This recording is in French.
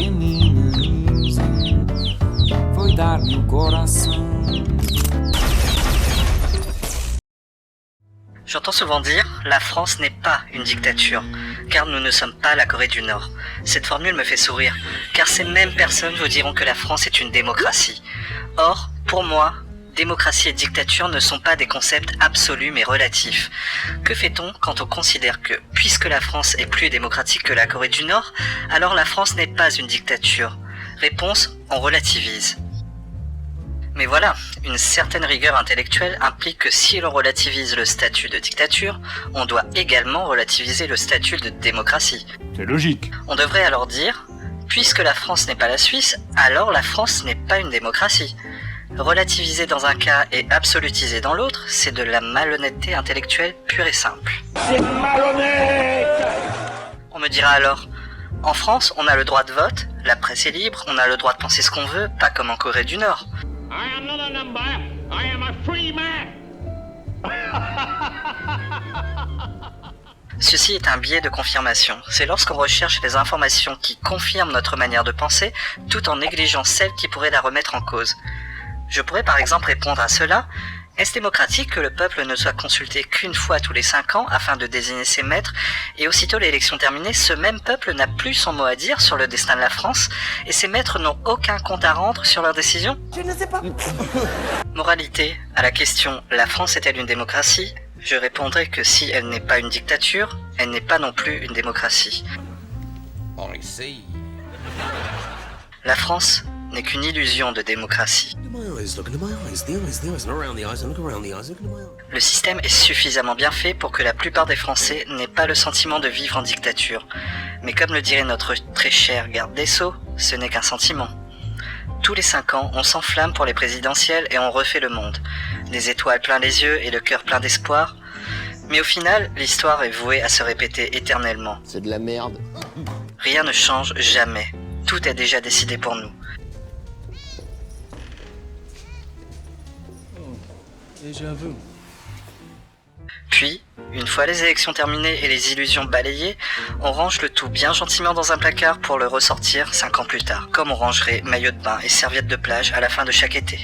que minimiza foi dar-me o coração. J'entends souvent dire « la France n'est pas une dictature », car nous ne sommes pas la Corée du Nord. Cette formule me fait sourire, car ces mêmes personnes vous diront que la France est une démocratie. Or, pour moi, démocratie et dictature ne sont pas des concepts absolus mais relatifs. Que fait-on quand on considère que, puisque la France est plus démocratique que la Corée du Nord, alors la France n'est pas une dictature? Réponse, on relativise. Mais voilà, une certaine rigueur intellectuelle implique que si l'on relativise le statut de dictature, on doit également relativiser le statut de démocratie. C'est logique. On devrait alors dire, puisque la France n'est pas la Suisse, alors la France n'est pas une démocratie. Relativiser dans un cas et absolutiser dans l'autre, c'est de la malhonnêteté intellectuelle pure et simple. C'est malhonnête! On me dira alors, en France, on a le droit de vote, la presse est libre, on a le droit de penser ce qu'on veut, pas comme en Corée du Nord. I am not a number. I am a free man. Ceci est un biais de confirmation. C'est lorsqu'on recherche les informations qui confirment notre manière de penser, tout en négligeant celles qui pourraient la remettre en cause. Je pourrais par exemple répondre à cela. Est-ce démocratique que le peuple ne soit consulté qu'une fois tous les 5 ans afin de désigner ses maîtres, et aussitôt l'élection terminée, ce même peuple n'a plus son mot à dire sur le destin de la France, et ses maîtres n'ont aucun compte à rendre sur leurs décisions? Je ne sais pas. Moralité, à la question « La France est-elle une démocratie ?», je répondrai que si elle n'est pas une dictature, elle n'est pas non plus une démocratie. La France n'est qu'une illusion de démocratie. Le système est suffisamment bien fait pour que la plupart des Français n'aient pas le sentiment de vivre en dictature. Mais comme le dirait notre très cher garde des Sceaux, ce n'est qu'un sentiment. Tous les 5 ans, on s'enflamme pour les présidentielles et on refait le monde. Des étoiles plein les yeux et le cœur plein d'espoir. Mais au final, l'histoire est vouée à se répéter éternellement. C'est de la merde. Rien ne change jamais. Tout est déjà décidé pour nous. Déjà vu. Puis, une fois les élections terminées et les illusions balayées, on range le tout bien gentiment dans un placard pour le ressortir 5 ans plus tard, comme on rangerait maillot de bain et serviette de plage à la fin de chaque été.